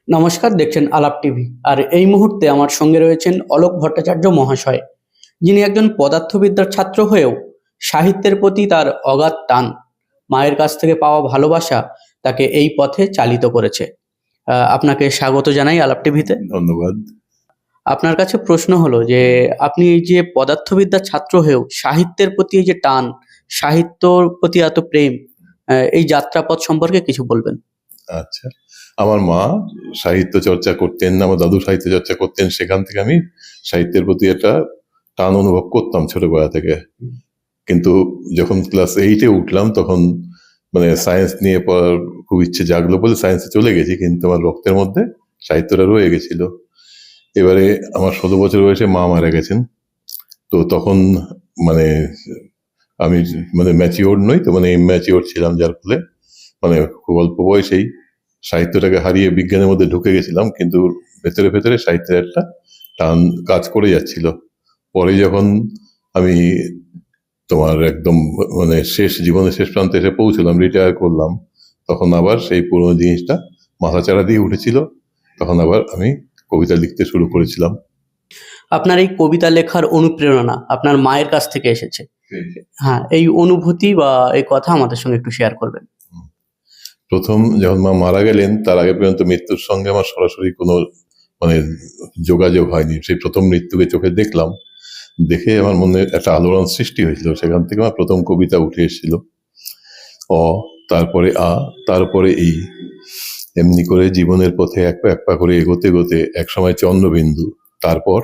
নমস্কার, দেখছেন আলাপ টিভি। আর এই মুহূর্তে আমার সঙ্গে রয়েছেন অলোক ভট্টাচার্য মহাশয়, যিনি একজন পদার্থবিদ্যার ছাত্র হয়েও সাহিত্যের প্রতি তার অগাধ টান, মায়ের কাছ থেকে পাওয়া ভালোবাসা তাকে এই পথে চালিত করেছে। আপনাকে স্বাগত জানাই আলাপ টিভিতে। ধন্যবাদ। আপনার কাছে প্রশ্ন হলো যে আপনি এই যে পদার্থবিদ্যার ছাত্র হয়েও সাহিত্যের প্রতি এই যে টান, সাহিত্যর প্রতি এত প্রেম, এই যাত্রাপথ সম্পর্কে কিছু বলবেন। আচ্ছা, আমার মা সাহিত্য চর্চা করতেন, আমার দাদু সাহিত্য চর্চা করতেন, সেখান থেকে আমি সাহিত্যের প্রতি একটা টান অনুভব করতাম ছোটবেলা থেকে। কিন্তু যখন ক্লাস 8-এ উঠলাম তখন মানে সায়েন্স নিয়ে পড়ার খুব ইচ্ছে জাগলো বলে সায়েন্সে চলে গেছি, কিন্তু আমার রক্তের মধ্যে সাহিত্যটা রয়ে গেছিল। এবারে আমার 16 বছর বয়সে মা মারা গেছেন। তো তখন মানে আমি মানে ম্যাচিওর নই, তো মানে ইম্যাচিওর ছিলাম, যার ফলে মানে খুব অল্প বয়সেই সাহিত্যটাকে হারিয়ে বিজ্ঞানের মধ্যে ঢুকে গেছিলাম। কিন্তু ভেতরে ভেতরে সাহিত্যের একটা টান কাজ করে যাচ্ছিল। পরে যখন আমি তোমার একদম মানে জীবনের শেষ প্রান্তে এসে পৌঁছলাম, রিটায়ার করলাম, তখন আবার সেই পুরোনো জিনিসটা মাথাচাড়া দিয়ে উঠেছিল। তখন আবার আমি কবিতা লিখতে শুরু করেছিলাম। আপনার এই কবিতা লেখার অনুপ্রেরণা আপনার মায়ের কাছ থেকে এসেছে। হ্যাঁ, এই অনুভূতি বা এই কথা আমাদের সঙ্গে একটু শেয়ার করবেন। প্রথম যখন মা মারা গেলেন তার আগে পর্যন্ত মৃত্যুর সঙ্গে আমার সরাসরি কোনো মানে যোগাযোগ হয়নি। সেই প্রথম মৃত্যুকে চোখে দেখলাম, দেখে আমার মনে একটা আলোড়ন সৃষ্টি হয়েছিল। সেখান থেকে আমার প্রথম কবিতা উঠে এসেছিল, অ, তারপরে আ, তারপরে ই। এমনি করে জীবনের পথে এক পা এক পা করে এগোতে এগোতে একসময় চন্দ্রবিন্দু। তারপর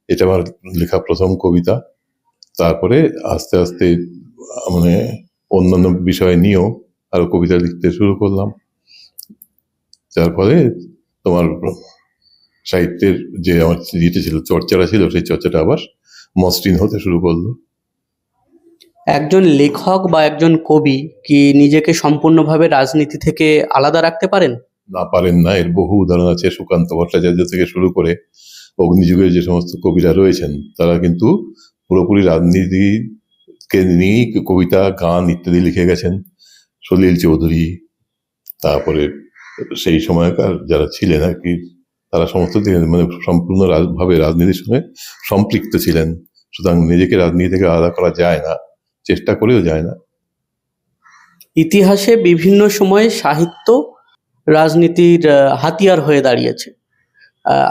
এটা আমার লেখা প্রথম কবিতা। তারপরে আস্তে আস্তে মানে অন্যান্য বিষয় নিয়েও আরো কবিতা লিখতে শুরু করলাম, যার ফলে তোমার সাহিত্যের যে আমার ইয়েটা ছিল, চর্চাটা ছিল, সেই চর্চাটা আবার মসৃণ হতে শুরু করলো। একজন লেখক বা একজন কবি কি নিজেকে সম্পূর্ণভাবে রাজনীতি থেকে আলাদা রাখতে পারেন? না, পারেন না। এর বহু উদাহরণ আছে। সুকান্ত ভট্টাচার্য থেকে শুরু করে অগ্নিযুগের যে সমস্ত কবিরা রয়েছেন, তারা কিন্তু পুরোপুরি রাজনীতিকে নিয়েই কবিতা, গান ইত্যাদি লিখে গেছেন। সলিল চৌধুরী, তারপরে সেই সময়কার যারা ছিলেন আর কি, তারা সমস্ত মানে সম্পূর্ণ ভাবে রাজনীতির সঙ্গে সম্পৃক্ত ছিলেন। সুতরাং নিজেকে রাজনীতি থেকে আলাদা করা যায় না, চেষ্টা করেও যায় না। ইতিহাসে বিভিন্ন সময়ে সাহিত্য রাজনীতির হাতিয়ার হয়ে দাঁড়িয়েছে।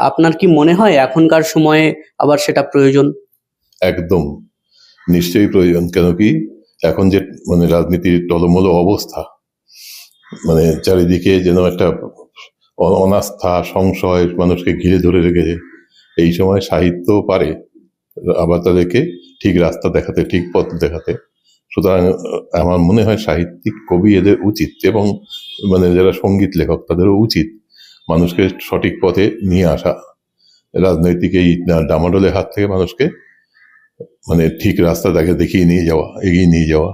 আপনার কি মনে হয় এখনকার সময়ে আবার সেটা প্রয়োজন? একদম নিশ্চয়ই প্রয়োজন। কেন কি, এখন যে মানে রাজনীতির টলমল অবস্থা, মানে চারিদিকে যেন একটা অনাস্থা, সংশয় মানুষকে ঘিরে ধরে রেখেছে। এই সময় সাহিত্য পারে আবার তাদেরকে ঠিক রাস্তা দেখাতে, ঠিক পথ দেখাতে। সুতরাং আমার মনে হয় সাহিত্যিক, কবি এদের উচিত, এবং মানে যারা সঙ্গীত লেখক তাদেরও উচিত মানুষকে সঠিক পথে নিয়ে আসা, রাজনৈতিক এই ডামাডোলের হাত থেকে মানুষকে মানে ঠিক রাস্তা দেখিয়ে নিয়ে যাওয়া, এগিয়ে নিয়ে যাওয়া।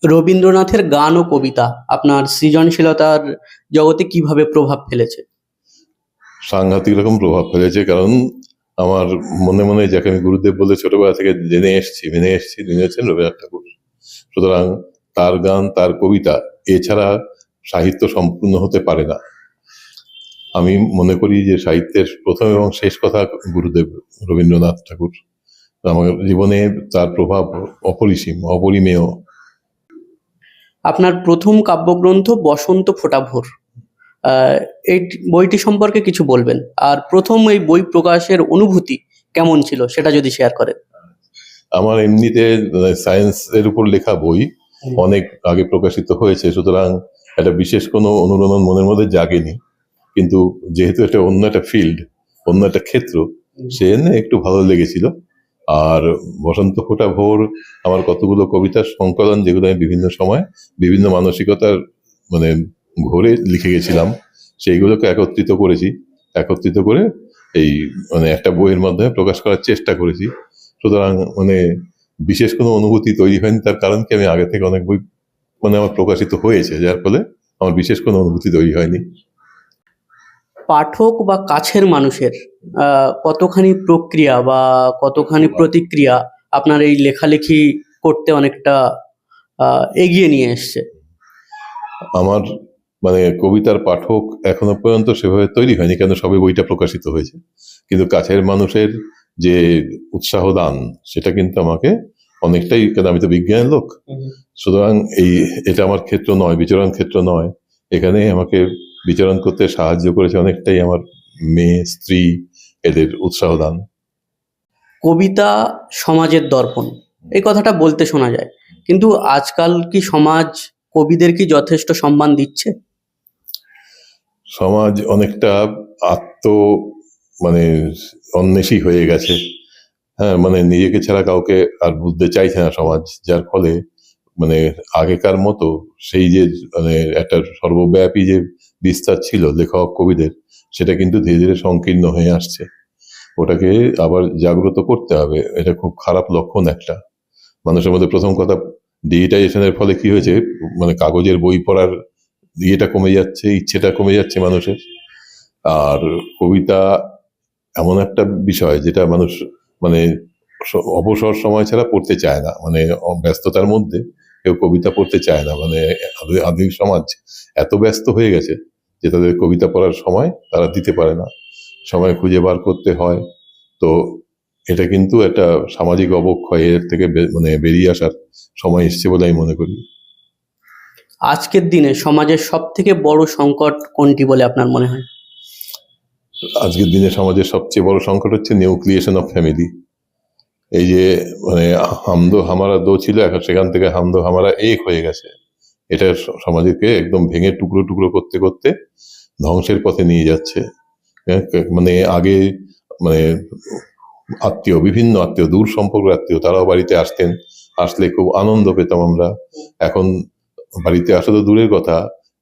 রবীন্দ্রনাথের গান ও কবিতা আপনার সৃজনশীলতার জগতে কিভাবে প্রভাব ফেলেছে? সাংঘাতিক রকম প্রভাব ফেলেছে। কারণ আমার মনে মনে যাকে আমি গুরুদেব বলে ছোটবেলা থেকে মেনে এসেছি, তিনি হচ্ছেন রবীন্দ্রনাথ ঠাকুর। সুতরাং তার গান, তার কবিতা এছাড়া সাহিত্য সম্পূর্ণ হতে পারে না। আমি মনে করি যে সাহিত্যের প্রথম এবং শেষ কথা গুরুদেব রবীন্দ্রনাথ ঠাকুর। আমার জীবনে তার প্রভাব অপরিসীম, অপরিমেয়। আপনার প্রথম কাব্যগ্রন্থ বসন্ত ফোটা ভোর, এই বইটি সম্পর্কে কিছু বলবেন। আর প্রথম এই বই প্রকাশের অনুভূতি কেমন ছিল সেটা যদি শেয়ার করেন। আমার এমনিতে সায়েন্সের উপর লেখা বই অনেক আগে প্রকাশিত হয়েছে, সুতরাং একটা বিশেষ কোনো অনুরণন মনের মধ্যে জাগেনি। কিন্তু যেহেতু এটা অন্য একটা ফিল্ড, অন্য একটা ক্ষেত্র, সেজন্য একটু ভালো লেগেছিল। আর বসন্ত ফোটা ভোর আমার কতগুলো কবিতার সংকলন, যেগুলো আমি বিভিন্ন সময় বিভিন্ন মানসিকতার মানে ঘোরে লিখে গেছিলাম, সেইগুলোকে একত্রিত করে এই মানে একটা বইয়ের মাধ্যমে প্রকাশ করার চেষ্টা করেছি। সুতরাং মানে বিশেষ কোনো অনুভূতি তৈরি হয়নি। তার কারণ কি, আমি আগে থেকে অনেক বই মানে আমার প্রকাশিত হয়েছে, যার ফলে আমার বিশেষ কোনো অনুভূতি তৈরি হয়নি। পাঠক বা কাছের মানুষের কতখানি প্রক্রিয়া বা কতখানি প্রতিক্রিয়া আপনার এই লেখালেখি করতে অনেকটা এগিয়ে নিয়ে এসছে? আমার মানে কবিতার পাঠক এখনো পর্যন্ত সেভাবে তৈরি হয়নি, কেন সবে বইটা প্রকাশিত হয়েছে। কিন্তু কাছের মানুষের যে উৎসাহ দান সেটা কিন্তু আমাকে অনেকটাই, কেন আমি তো বিজ্ঞানের লোক, সুতরাং এটা আমার ক্ষেত্র নয়, বিচরণ ক্ষেত্র নয়। এখানে আমাকে বিচরণ করতে সাহায্য করেছে অনেকটাই আমার মেয়ে, স্ত্রী, এদের উৎসাহ দান। কবিতা সমাজের দর্পণ, এই কথাটা বলতে শোনা যায়, কিন্তু আজকাল কি সমাজ কবিদের কি যথেষ্ট সম্মান দিচ্ছে? সমাজ অনেকটা মানে অন্বেষী হয়ে গেছে। হ্যাঁ, মানে নিজেকে ছাড়া কাউকে আর বুঝতে চাইছে না সমাজ, যার ফলে মানে আগেকার মতো সেই যে মানে একটা সর্বব্যাপী যে বিস্তার ছিল লেখক কবিদের, সেটা কিন্তু ধীরে ধীরে সংকীর্ণ হয়ে আসছে। ওটাকে আবার জাগ্রত করতে হবে, এটা খুব খারাপ লক্ষণ একটা। মানুষের মধ্যে প্রথম কথা, ডিজিটাইজেশনের ফলে কি হয়েছে, মানে কাগজের বই পড়ার ইয়েটা কমে যাচ্ছে, ইচ্ছেটা কমে যাচ্ছে মানুষের। আর কবিতা এমন একটা বিষয় যেটা মানুষ মানে অবসর সময় ছাড়া পড়তে চায় না, মানে ব্যস্ততার মধ্যে কেউ কবিতা পড়তে চায় না। মানে আধুনিক সমাজ এত ব্যস্ত হয়ে গেছে যে তাদের কবিতা পড়ার সময় তারা দিতে পারে না, সময় খুঁজে বার করতে হয়। তো এটা কিন্তু একটা সামাজিক অবক্ষয়, এর থেকে মানে বেরিয়ে আসার সময় এসছে বলে আমি মনে করি। আজকের দিনে সমাজের সব থেকে বড় সংকট কোনটি বলে আপনার মনে হয়? আজকের দিনে সমাজের সবচেয়ে বড় সংকট হচ্ছে নিউক্লিয়েশন অফ ফ্যামিলি। এই যে মানে হামদো হামারা দো ছিল, এখন সেখান থেকে হামদো হামারা এক হয়ে গেছে। এটা সমাজকে একদম ভেঙে টুকরো টুকরো করতে করতে ধ্বংসের পথে নিয়ে যাচ্ছে। মানে আগে মানে বিভিন্ন আত্মীয়, দূর সম্পর্কের আত্মীয়, তারাও বাড়িতে আসতেন, আসলে খুব আনন্দ পেতাম আমরা। এখন বাড়িতে আসা তো দূরের কথা,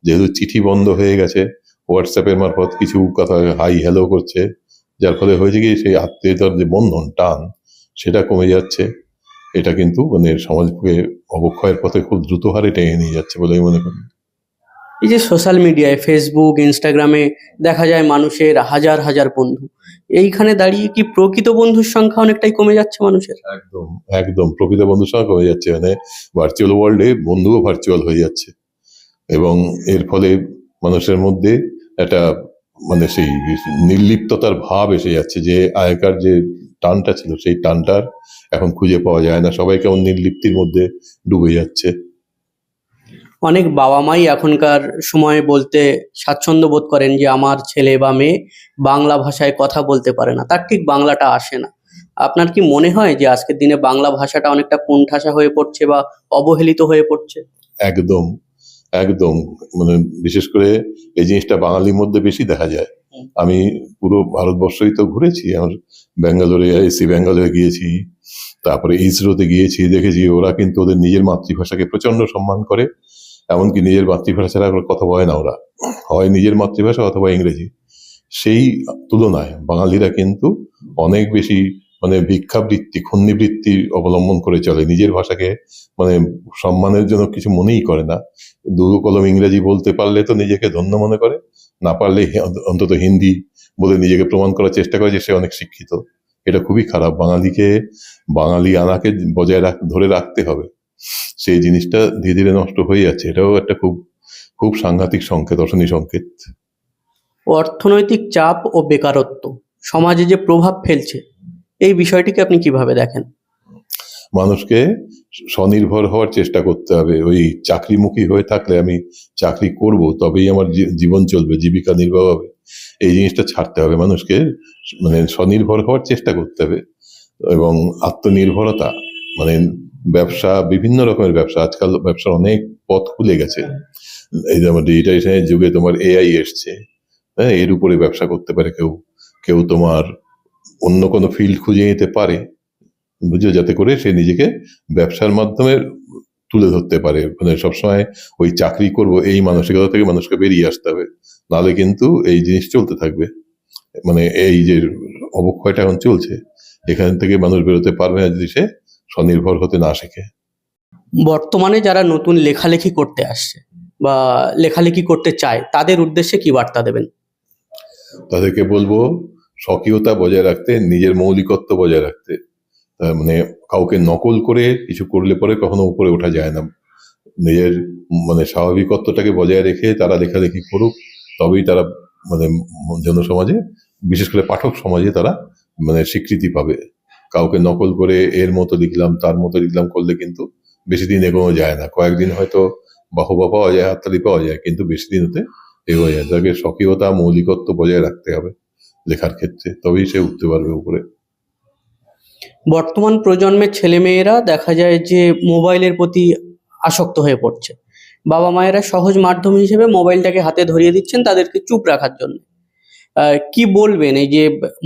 যেহেতু চিঠি বন্ধ হয়ে গেছে, হোয়াটসঅ্যাপের মারফত কিছু কথা হাই হ্যালো করছে, যার ফলে হয়েছে কি সেই আত্মীয়তার যে বন্ধন টান সেটা কমে যাচ্ছে। এটা কিন্তু মানে সমাজকে অবক্ষয়ের পথে খুব দ্রুত হারে টেনে নিয়ে যাচ্ছে বলে আমি মনে করি। এই যে সোশ্যাল মিডিয়ায় ফেসবুক, ইনস্টাগ্রামে দেখা যায় মানুষের হাজার হাজার বন্ধু, এইখানে দাঁড়িয়ে কি প্রকৃত বন্ধুর সংখ্যা অনেকটাই কমে যাচ্ছে মানুষের? একদম একদম প্রকৃত বন্ধুর সঙ্গে কমে যাচ্ছে, মানে ভার্চুয়াল ওয়ার্ল্ডে বন্ধুও ভার্চুয়াল হয়ে যাচ্ছে। এবং এর ফলে মানুষের মধ্যে একটা মানে সেই নির্লিপ্ততার ভাব এসে যাচ্ছে, যে আগেকার যে টানটা ছিল সেই টানটার এখন খুঁজে পাওয়া যায় না, সবাই কেমন নির্লিপ্তির মধ্যে ডুবে যাচ্ছে। অনেক বাবা মাই এখনকার সময়ে বলতে স্বাচ্ছন্দ্য বোধ করেন যে আমার ছেলে বা মেয়ে বাংলা ভাষায় কথা বলতে পারে না, তার ঠিক বাংলাটা আসে না। আপনার কি মনে হয় যে আজকের দিনে বাংলা ভাষাটা অনেকটা কোণঠাসা হয়ে পড়ছে বা অবহেলিত হয়ে পড়ছে? একদম একদম, মানে বিশেষ করে এই জিনিসটা বাঙালির মধ্যে বেশি দেখা যায়। আমি পুরো ভারতবর্ষই তো ঘুরেছি, আমার ব্যাঙ্গালোরে এসি ব্যাঙ্গালোরে গিয়েছি, তারপরে ইসরোতে গিয়েছি, দেখেছি ওরা কিন্তু ওদের নিজের মাতৃভাষাকে প্রচন্ড সম্মান করে। এমনকি নিজের মাতৃভাষা ছাড়া আর কথা বলে না ওরা, হয় নিজের মাতৃভাষা অথবা ইংরেজি। সেই তুলনায় বাঙালিরা কিন্তু অনেক বেশি মানে ভিক্ষাবৃত্তি, ক্ষুণ্ণিবৃত্তি অবলম্বন করে চলে, নিজের ভাষাকে মানে সম্মানের জন্য কিছু মনেই করে না। দু কলম ইংরেজি বলতে পারলে তো নিজেকে ধন্য মনে করে, না পারলে অন্তত হিন্দি বলে নিজেকে প্রমাণ করার চেষ্টা করে যে সে অনেক শিক্ষিত। এটা খুবই খারাপ। বাঙালি আনাকে ধরে রাখতে হবে, সেই জিনিসটা ধীরে ধীরে নষ্ট হয়ে যাচ্ছে। এটাও একটা খুব খুব সাংঘাতিক সংকেত, অশনি সংকেত। অর্থনৈতিক চাপ ও বেকারত্ব সমাজে যে প্রভাব ফেলছে, এই বিষয়টিকে আপনি কিভাবে দেখেন? মানুষকে স্বনির্ভর হওয়ার চেষ্টা করতে হবে। ওই চাকরিমুখী হয়ে থাকলে আমি চাকরি করব তবেই আমার জীবন চলবে, জীবিকা নির্বাহ হবে, এই জিনিসটা ছাড়তে হবে। মানুষকে মানে স্বনির্ভর হওয়ার চেষ্টা করতে হবে। এবং আত্মনির্ভরতা মানে ব্যবসা, বিভিন্ন রকমের ব্যবসা, আজকাল ব্যবসার অনেক পথ খুলে গেছে। এই যেমন ডিজিটাইজেশনের যুগে তোমার এআই এসছে, হ্যাঁ, এর উপরে ব্যবসা করতে পারে কেউ। কেউ তোমার অন্য কোনো ফিল্ড খুঁজে নিতে পারে, বুঝে, যাতে করে সে নিজেকে ব্যবসার মাধ্যমে তুলে ধরতে পারে। মানে সবসময় ওই চাকরি করব এই মানসিকতা থেকে মানুষকে বেরিয়ে আসতে হবে, নাহলে কিন্তু এই জিনিস চলতে থাকবে। মানে এই যে অবক্ষয়টা এখন চলছে, এখান থেকে মানুষ বেরোতে পারবে না যদি সে স্বনির্ভর হতে না শেখে। বর্তমানে যারা নতুন লেখালেখি করতে আসছে বা লেখালেখি করতে চায়, তাদের উদ্দেশ্যে কি বার্তা দেবেন? তাদেরকে বলবো স্বকীয়তা বজায় রাখতে, নিজের মৌলিকত্ব বজায় রাখতে। মানে কাউকে নকল করে কিছু করলে পরে কখনো উপরে ওঠা যায় না। নিজের মানে স্বাভাবিকত্বটাকে বজায় রেখে তারা লেখালেখি করুক, তবেই তারা মানে জনসমাজে, বিশেষ করে পাঠক সমাজে তারা মানে স্বীকৃতি পাবে। কাউকে নকল করে এর মতো লিখলাম তার মতো লিখলাম করলে কিন্তু বেশি দিন এগোনো যায় না। কয়েকদিন হয়তো বাহবা পাওয়া যায়, হাততালি পাওয়া যায়, কিন্তু বেশি দিন হতে এগোনো যায়। তাকে স্বকীয়তা, মৌলিকত্ব বজায় রাখতে হবে লেখার ক্ষেত্রে, তবেই সে উঠতে পারবে উপরে। বর্তমান প্রজন্মের ছেলেমেয়েরা দেখা যায় যে মোবাইলের প্রতি আসক্ত হয়ে পড়ছে। বাবা মায়েরা সহজ মাধ্যম হিসেবে মোবাইলটাকে হাতে ধরিয়ে দিচ্ছেন তাদেরকে চুপ রাখার জন্য। কি বলবেন এই যে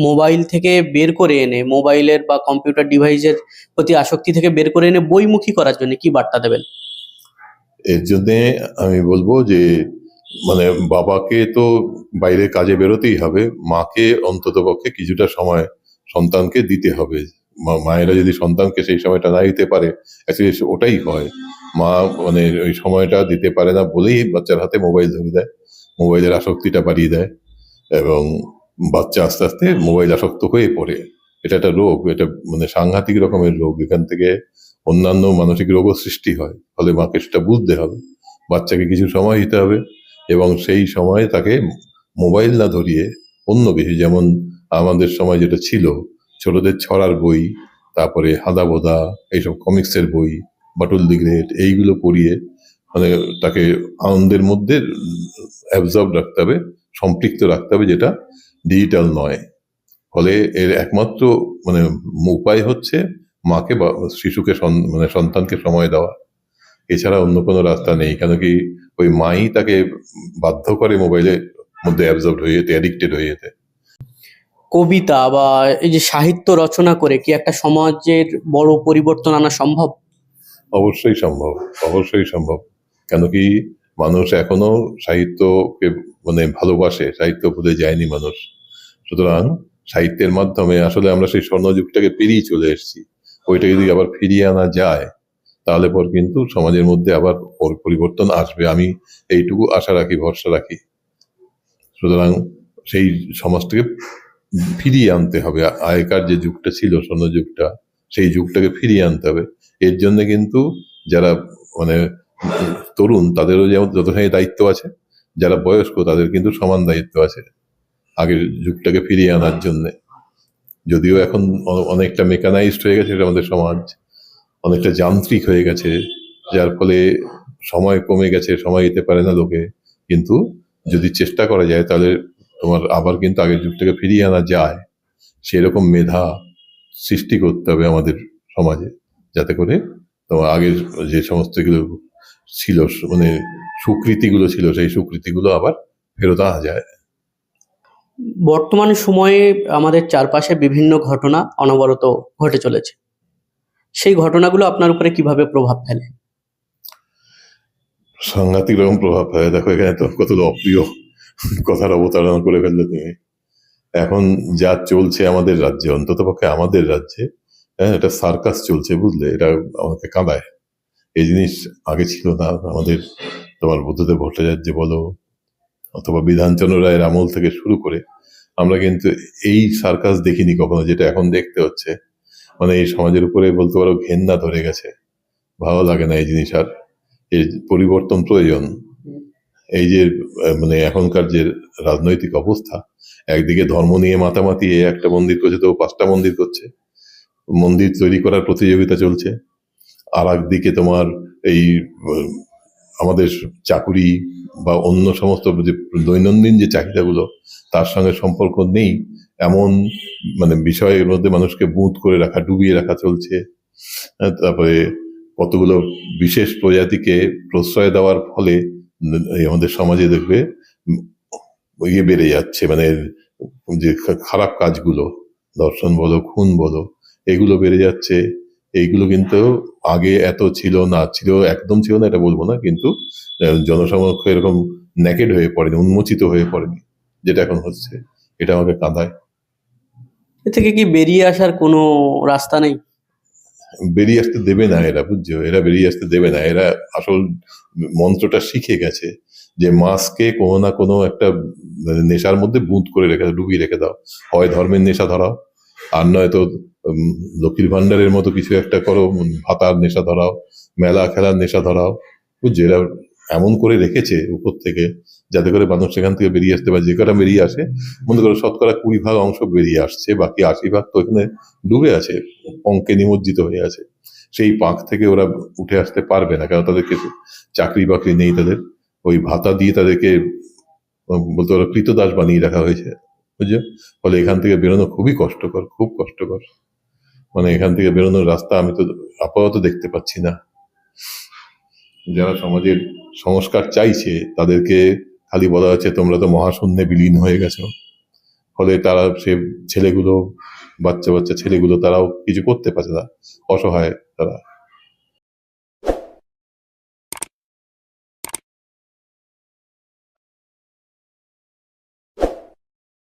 মোবাইল থেকে বের করে এনে, মোবাইলের বা কম্পিউটার ডিভাইসের প্রতি আসক্তি থেকে বের করে এনে বইমুখী করার জন্য কি বার্তা দেবেন? এর জন্যে আমি বলবো যে মানে বাবাকে তো বাইরে কাজে বেরোতেই হবে, মাকে অন্তত পক্ষে কিছুটা সময় সন্তানকে দিতে হবে। মায়েরা যদি সন্তানকে সেই সময়টা না দিতে পারে, অ্যাকচুয়ালি ওটাই হয়, মা মানে ওই সময়টা দিতে পারে না বলেই বাচ্চার হাতে মোবাইল ধরিয়ে দেয়, মোবাইলের আসক্তিটা বাড়িয়ে দেয়, এবং বাচ্চা আস্তে আস্তে মোবাইল আসক্ত হয়ে পড়ে। এটা একটা রোগ, এটা মানে সাংঘাতিক রকমের রোগ। এখান থেকে অন্যান্য মানসিক রোগও সৃষ্টি হয়। ফলে মাকে সেটা বুঝতে হবে, বাচ্চাকে কিছু সময় দিতে হবে, এবং সেই সময় তাকে মোবাইল না ধরিয়ে অন্য কিছু, যেমন আমাদের সময় যেটা ছিল, ছোটদের ছড়ার বই, তারপরে হাদা বোদা, এইসব কমিক্সের বই, বাটুল দি গ্রেট, এইগুলো পড়িয়ে মানে তাকে আনন্দের মধ্যে অ্যাবজর্ব রাখতে হবে, সম্পৃক্ত রাখতে হবে, যেটা ডিজিটাল নয়। ফলে এর একমাত্র মানে উপায় হচ্ছে মাকে বা শিশুকে মানে সন্তানকে সময় দেওয়া, এছাড়া অন্য কোনো রাস্তা নেই। কেন কি ওই মাই তাকে বাধ্য করে মোবাইলের মধ্যে অ্যাবজর্ব হয়ে যেতে, অ্যাডিক্টেড হয়ে যেতে। কবিতা বা এই যে সাহিত্য রচনা করে কি একটা সমাজের বড় পরিবর্তন আনা সম্ভব? অবশ্যই সম্ভব, অবশ্যই সম্ভব। কেন কি মানুষ এখনো সাহিত্যকে মানে ভালোবাসে, সাহিত্য ভুলে যায়নি মানুষ। সুতরাং সাহিত্যের মাধ্যমে আসলে আমরা সেই স্বর্ণযুগটাকে পেরিয়ে চলে এসেছি। ওইটা যদি আবার ফিরিয়ে আনা যায়, তাহলে পর কিন্তু সমাজের মধ্যে আবার পরিবর্তন আসবে। আমি এইটুকু আশা রাখি, ভরসা রাখি। সুতরাং সেই সমাজটাকে ফিরিয়ে আনতে হবে। আগেকার যে যুগটা ছিল, স্বর্ণযুগটা, সেই যুগটাকে ফিরিয়ে আনতে হবে। এর জন্য কিন্তু যারা মানে তরুণ, তাদেরও যেমন যতখানি দায়িত্ব আছে, যারা বয়স্ক তাদের কিন্তু সমান দায়িত্ব আছে আগের যুগটাকে ফিরিয়ে আনার জন্য। যদিও এখন অনেকটা মেকানাইজড হয়ে গেছে আমাদের সমাজ, অনেকটা যান্ত্রিক হয়ে গেছে, যার ফলে সময় কমে গেছে, সময় দিতে পারে না লোকে। কিন্তু যদি চেষ্টা করা যায়, তাহলে তোমার আবার কিন্তু আগের যুগটাকে ফিরিয়ে আনা যায়। সেরকম মেধা সৃষ্টি করতে হবে আমাদের সমাজে, যাতে করে তোমার আগের যে সমস্ত গুলো ছিল, মানে সুকৃতিগুলো ছিল, সেই সুকৃতিগুলো আবার ফেরত আনা যায়। বর্তমান সময়ে আমাদের চারপাশে বিভিন্ন ঘটনা অনবরত ঘটে চলেছে। সেই ঘটনাগুলো আপনার উপরে কিভাবে প্রভাব ফেলে? সাংঘাতিক রকম প্রভাব ফেলে। দেখো এখানে তো কতগুলো অপ্রিয় কথার অবতারণা করে ফেললে তুমি। এখন যা চলছে আমাদের রাজ্যে, অন্তত পক্ষে আমাদের রাজ্যে, হ্যাঁ, এটা সার্কাস চলছে, বুঝলে? এটা আমাকে কাঁদায়। এই জিনিস আগে ছিল না। আমাদের তোমার বুদ্ধদেব ভট্টাচার্য বলো, অথবা বিধানচন্দ্র রায়ের আমল থেকে শুরু করে আমরা কিন্তু এই সার্কাস দেখিনি কখনো, যেটা এখন দেখতে হচ্ছে। মানে এই সমাজের উপরে বলতে পারো ঘেন্না ধরে গেছে, ভালো লাগে না এই জিনিস আর। এই পরিবর্তন প্রয়োজন। এই যে মানে এখনকার যে রাজনৈতিক অবস্থা, একদিকে ধর্ম নিয়ে মাতামাতি, একটা মন্দির করছে তো 5টা মন্দির করছে, মন্দির তৈরি করার প্রতিযোগিতা চলছে। আর একদিকে তোমার এই আমাদের চাকুরি বা অন্য সমস্ত যে দৈনন্দিন যে চাহিদাগুলো, তার সঙ্গে সম্পর্ক নেই এমন মানে বিষয়ের মধ্যে মানুষকে বুঁদ করে রাখা, ডুবিয়ে রাখা চলছে। তারপরে কতগুলো বিশেষ প্রজাতিকে প্রশ্রয় দেওয়ার ফলে এই আমাদের সমাজে দেখবে ইয়ে বেড়ে যাচ্ছে, মানে যে খারাপ কাজগুলো, ধর্ষণ বলো, খুন বলো, এগুলো বেড়ে যাচ্ছে। এইগুলো কিন্তু আগে এত ছিল না, ছিল একদম ছিল না এটা বলবো না, কিন্তু জনসমক্ষ এরকম নেকেড হয়ে পড়েনি, উন্মোচিত হয়ে পড়েনি, যেটা এখন হচ্ছে। এটা আমাকে কাঁদায়। এ থেকে কি বেরিয়ে আসার কোনো রাস্তা নেই? বেরিয়ে আসতে দেবে না এরা, বুঝছো? এরা বেরিয়ে আসতে দেবে না। এরা আসল মন্ত্রটা শিখে গেছে যে মাসকে কোনো না কোনো একটা নেশার মধ্যে বুঁদ করে রেখে, ডুবিয়ে রেখে দাও। হয় ধর্মের নেশা ধরাও, আর নয়তো লক্ষ্মীর ভান্ডারের মতো কিছু একটা করো, ভাতার নেশা ধরাও, মেলা খেলার নেশা ধরাও, বুঝছে, এরা এমন করে রেখেছে উপর থেকে যাতে করে মানুষ সেখান থেকে বেরিয়ে আসতে পারে। যে কটা বেরিয়ে আসে, মনে করো 20% অংশ বেরিয়ে আসছে, বাকি 80% তো এখানে ডুবে আছে, অঙ্কে নিমজ্জিত হয়ে আছে। সেই পাঁক থেকে ওরা উঠে আসতে পারবে না, কারণ তাদেরকে চাকরি বাকরি নেই, তাদের ওই ভাতা দিয়ে তাদেরকে বলতে পারো কৃতদাস বানিয়ে রাখা হয়েছে, বুঝছো। ফলে এখান থেকে বেরোনো খুবই কষ্টকর, খুব কষ্টকর। মানে এখান থেকে বেরোনোর রাস্তা আমি তো আপাতত দেখতে পাচ্ছি না। যারা সমাজের সংস্কার চাইছে তাদেরকে খালি বলা হচ্ছে তোমরা তো মহাশূন্যে বিলীন হয়ে গেছো। ফলে তারা সে ছেলেগুলো, বাচ্চা বাচ্চা ছেলেগুলো, তারাও কিছু করতে পারে না, অসহায় তারা।